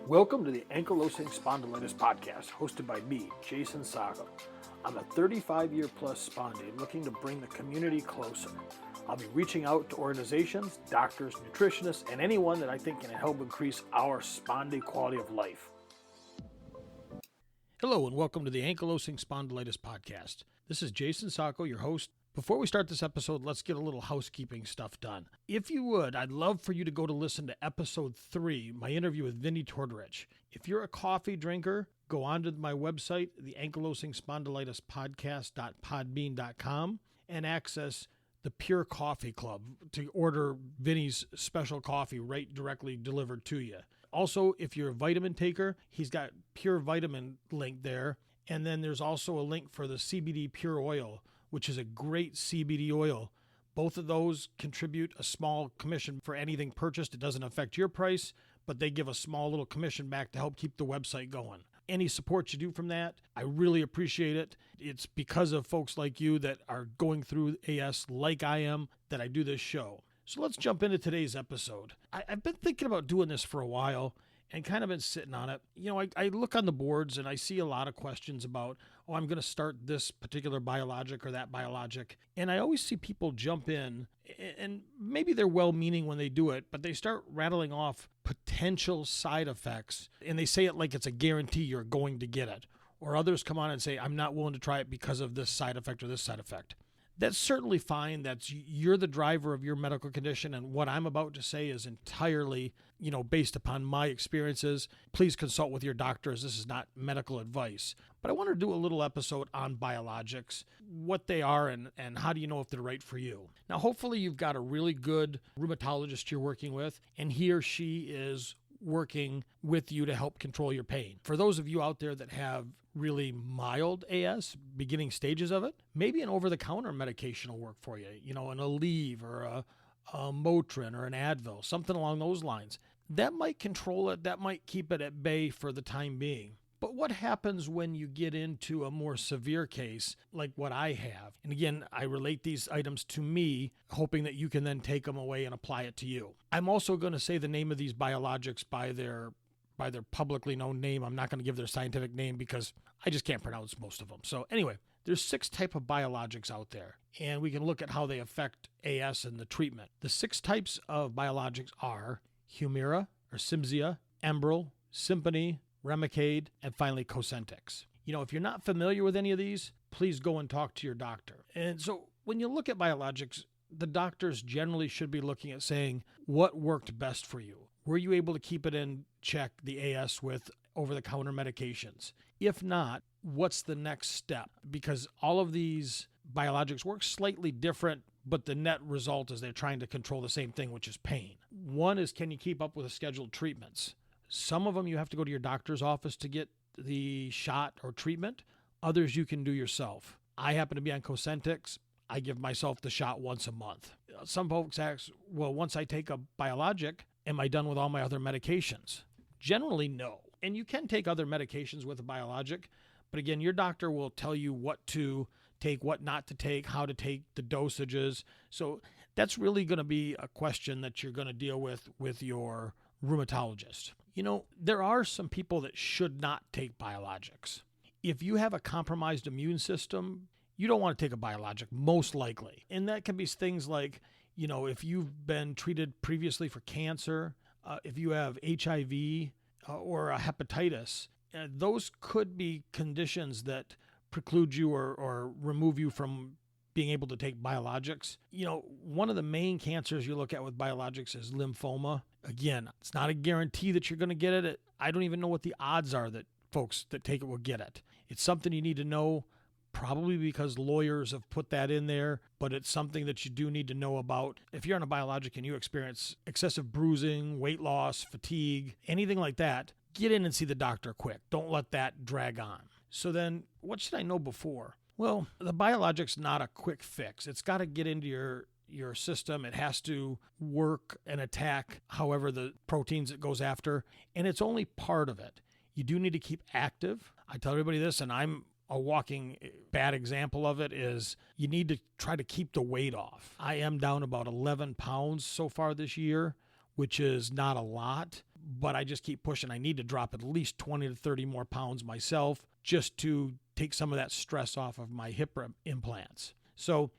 Welcome to the Ankylosing Spondylitis podcast, hosted by me, Jason Sacco. I'm a 35-year plus spondy looking to bring the community closer. I'll be reaching out to organizations, doctors, nutritionists, and anyone that I think can help increase our spondy quality of life. Hello and welcome to the Ankylosing Spondylitis podcast. This is Jason Sacco, your host. Before we start this episode, let's get a little housekeeping stuff done. If you would, I'd love for you to go to listen to episode 3, my interview with Vinnie Tortorich. If you're a coffee drinker, go on to my website, the Ankylosing Spondylitis podcast.podbean.com, and access the Pure Coffee Club to order Vinnie's special coffee right directly delivered to you. Also, if you're a vitamin taker, he's got Pure Vitamin link there. And then there's also a link for the CBD Pure Oil, which is a great CBD oil. Both of those contribute a small commission for anything purchased. It doesn't affect your price, but they give a small little commission back to help keep the website going. Any support you do from that, I really appreciate it. It's because of folks like you that are going through AS like I am that I do this show. So let's jump into today's episode. I've been thinking about doing this for a while and kind of been sitting on it. You know, I look on the boards and I see a lot of questions about, I'm going to start this particular biologic or that biologic. And I always see people jump in, and maybe they're well-meaning when they do it, but they start rattling off potential side effects, and they say it like it's a guarantee you're going to get it. Or others come on and say, I'm not willing to try it because of this side effect or this side effect. That's certainly fine. You're the driver of your medical condition, and what I'm about to say is entirely, based upon my experiences. Please consult with your doctors. This is not medical advice. But I want to do a little episode on biologics, what they are, and how do you know if they're right for you. Now, hopefully you've got a really good rheumatologist you're working with, and he or she is working with you to help control your pain. For those of you out there that have really mild AS, beginning stages of it, maybe an over-the-counter medication will work for you, an Aleve or a Motrin or an Advil, something along those lines. That might control it, that might keep it at bay for the time being. But what happens when you get into a more severe case like what I have? And again, I relate these items to me, hoping that you can then take them away and apply it to you. I'm also going to say the name of these biologics by their publicly known name. I'm not going to give their scientific name because I just can't pronounce most of them. So anyway, there's 6 types of biologics out there, and we can look at how they affect AS and the treatment. The 6 types of biologics are Humira or Cimzia, Enbrel, Simponi, Remicade, and finally Cosentyx. If you're not familiar with any of these, please go and talk to your doctor. And so when you look at biologics, the doctors generally should be looking at saying, what worked best for you? Were you able to keep it in check, the AS, with over-the-counter medications? If not, what's the next step? Because all of these biologics work slightly different, but the net result is they're trying to control the same thing, which is pain. One is, can you keep up with the scheduled treatments? Some of them you have to go to your doctor's office to get the shot or treatment. Others you can do yourself. I happen to be on Cosentyx. I give myself the shot once a month. Some folks ask, well, once I take a biologic, am I done with all my other medications? Generally, no. And you can take other medications with a biologic, but again, your doctor will tell you what to take, what not to take, how to take the dosages. So that's really going to be a question that you're going to deal with your rheumatologist. There are some people that should not take biologics. If you have a compromised immune system, you don't want to take a biologic, most likely. And that can be things like, if you've been treated previously for cancer, if you have HIV or a hepatitis, those could be conditions that preclude you or remove you from being able to take biologics. One of the main cancers you look at with biologics is lymphoma. Again, it's not a guarantee that you're going to get it. I don't even know what the odds are that folks that take it will get it. It's something you need to know, probably because lawyers have put that in there, but it's something that you do need to know about. If you're on a biologic and you experience excessive bruising, weight loss, fatigue, anything like that, get in and see the doctor quick. Don't let that drag on. So then, what should I know before? Well, the biologic's not a quick fix. It's got to get into your system. It has to work and attack however the proteins it goes after, and it's only part of it. You do need to keep active. I tell everybody this, and I'm a walking bad example of it, is you need to try to keep the weight off. I am down about 11 pounds so far this year, which is not a lot, but I just keep pushing. I need to drop at least 20 to 30 more pounds myself just to take some of that stress off of my hip implants. So,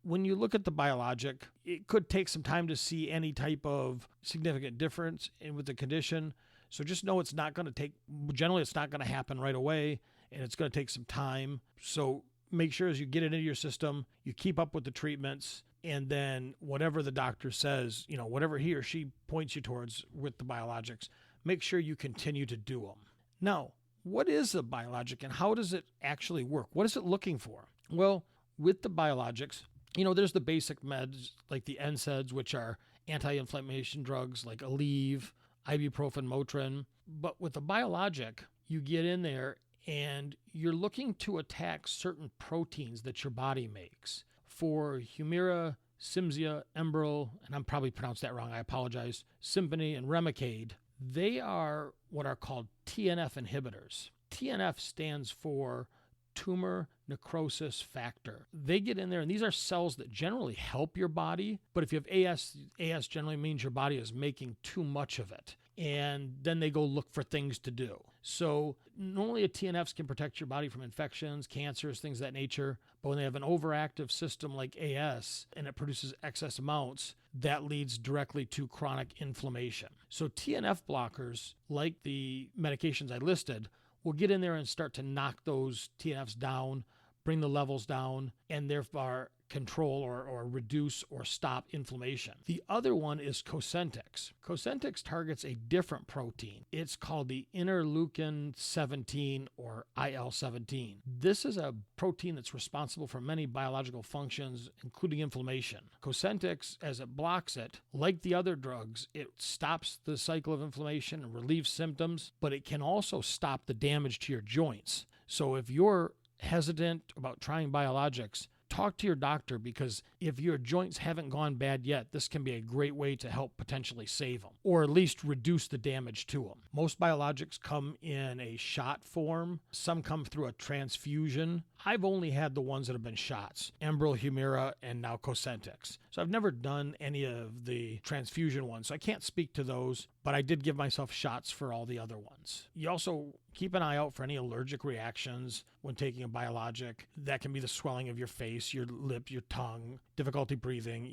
when you look at the biologic, it could take some time to see any type of significant difference with the condition. So just know it's not going to happen right away, and it's going to take some time. So make sure as you get it into your system, you keep up with the treatments, and then whatever the doctor says, whatever he or she points you towards with the biologics, make sure you continue to do them. Now, what is a biologic and how does it actually work? What is it looking for? Well, with the biologics, there's the basic meds like the NSAIDs, which are anti-inflammation drugs like Aleve, ibuprofen, Motrin. But with the biologic, you get in there and you're looking to attack certain proteins that your body makes. For Humira, Cimzia, Enbrel, and I'm probably pronounced that wrong, I apologize, Simponi and Remicade, they are what are called TNF inhibitors. TNF stands for tumor necrosis factor. They get in there, and these are cells that generally help your body, but if you have AS generally means your body is making too much of it, and then they go look for things to do. So normally TNFs can protect your body from infections, cancers, things of that nature, but when they have an overactive system like AS and it produces excess amounts, that leads directly to chronic inflammation. So TNF blockers, like the medications I listed, will get in there and start to knock those TNFs down, bring the levels down, and therefore control or reduce or stop inflammation. The other one is Cosentyx. Cosentyx targets a different protein. It's called the interleukin 17 or IL-17. This is a protein that's responsible for many biological functions, including inflammation. Cosentyx, as it blocks it, like the other drugs, it stops the cycle of inflammation and relieves symptoms, but it can also stop the damage to your joints. So if you're hesitant about trying biologics, talk to your doctor, because if your joints haven't gone bad yet, this can be a great way to help potentially save them or at least reduce the damage to them. Most biologics come in a shot form. Some come through a transfusion. I've only had the ones that have been shots, Enbrel, Humira, and now Cosentyx. So I've never done any of the transfusion ones, so I can't speak to those, but I did give myself shots for all the other ones. You also keep an eye out for any allergic reactions when taking a biologic. That can be the swelling of your face, your lip, your tongue, difficulty breathing,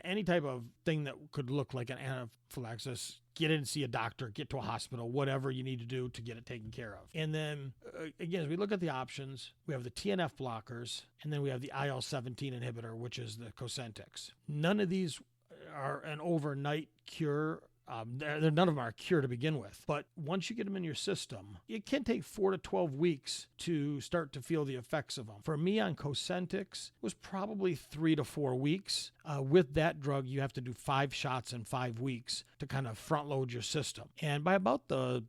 any type of thing that could look like an anaphylaxis. Get in and see a doctor, get to a hospital, whatever you need to do to get it taken care of. And then, again, as we look at the options, we have the TNF blockers, and then we have the IL-17 inhibitor, which is the Cosentyx. None of these are an overnight cure. None of them are a cure to begin with. But once you get them in your system, it can take 4 to 12 weeks to start to feel the effects of them. For me on Cosentyx, it was probably 3 to 4 weeks. With that drug, you have to do 5 shots in 5 weeks to kind of front load your system. And by about the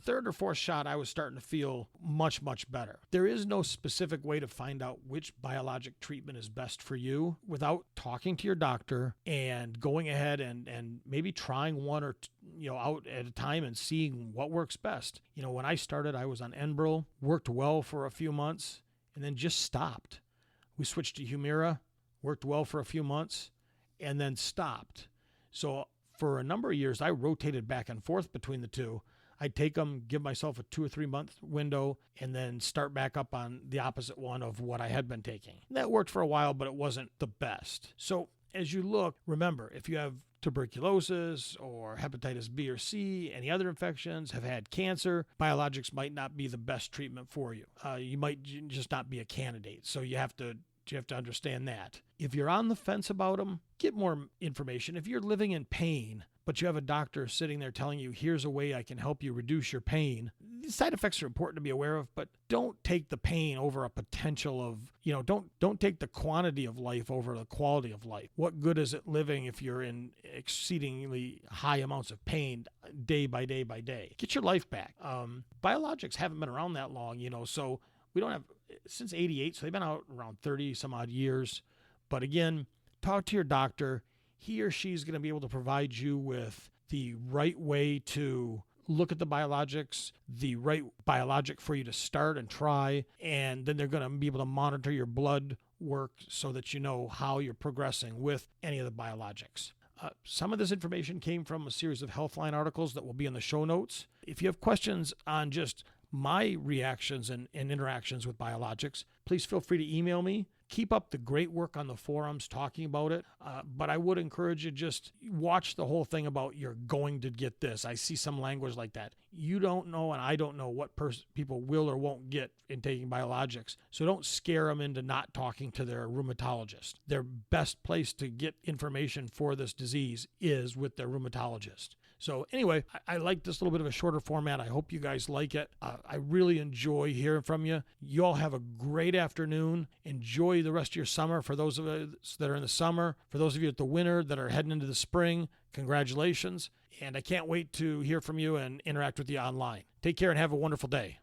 third or fourth shot, I was starting to feel much, much better. There is no specific way to find out which biologic treatment is best for you without talking to your doctor and going ahead and maybe trying one or out at a time and seeing what works best. When I started, I was on Enbrel, worked well for a few months, and then just stopped. We switched to Humira, worked well for a few months, and then stopped. So for a number of years, I rotated back and forth between the two. I'd take them, give myself a 2 or 3 month window, and then start back up on the opposite one of what I had been taking. That worked for a while, but it wasn't the best. So as you look, remember, if you have tuberculosis or hepatitis B or C, any other infections, have had cancer, biologics might not be the best treatment for you. You might just not be a candidate. So you have to understand that. If you're on the fence about them, get more information. If you're living in pain, but you have a doctor sitting there telling you, here's a way I can help you reduce your pain, these side effects are important to be aware of, but don't take the pain over a potential of, don't take the quantity of life over the quality of life. What good is it living if you're in exceedingly high amounts of pain day by day by day? Get your life back. Biologics haven't been around that long, so we don't have, since 88, so they've been out around 30 some odd years. But again, talk to your doctor. He or she's going to be able to provide you with the right way to look at the biologics, the right biologic for you to start and try, and then they're going to be able to monitor your blood work so that you know how you're progressing with any of the biologics. Some of this information came from a series of Healthline articles that will be in the show notes. If you have questions on just my reactions and interactions with biologics, please feel free to email me. Keep up the great work on the forums talking about it, but I would encourage you just watch the whole thing about you're going to get this. I see some language like that. You don't know, and I don't know what people will or won't get in taking biologics. So don't scare them into not talking to their rheumatologist. Their best place to get information for this disease is with their rheumatologist. So anyway, I like this little bit of a shorter format. I hope you guys like it. I really enjoy hearing from you. You all have a great afternoon. Enjoy the rest of your summer. For those of us that are in the summer, for those of you at the winter that are heading into the spring, congratulations. And I can't wait to hear from you and interact with you online. Take care and have a wonderful day.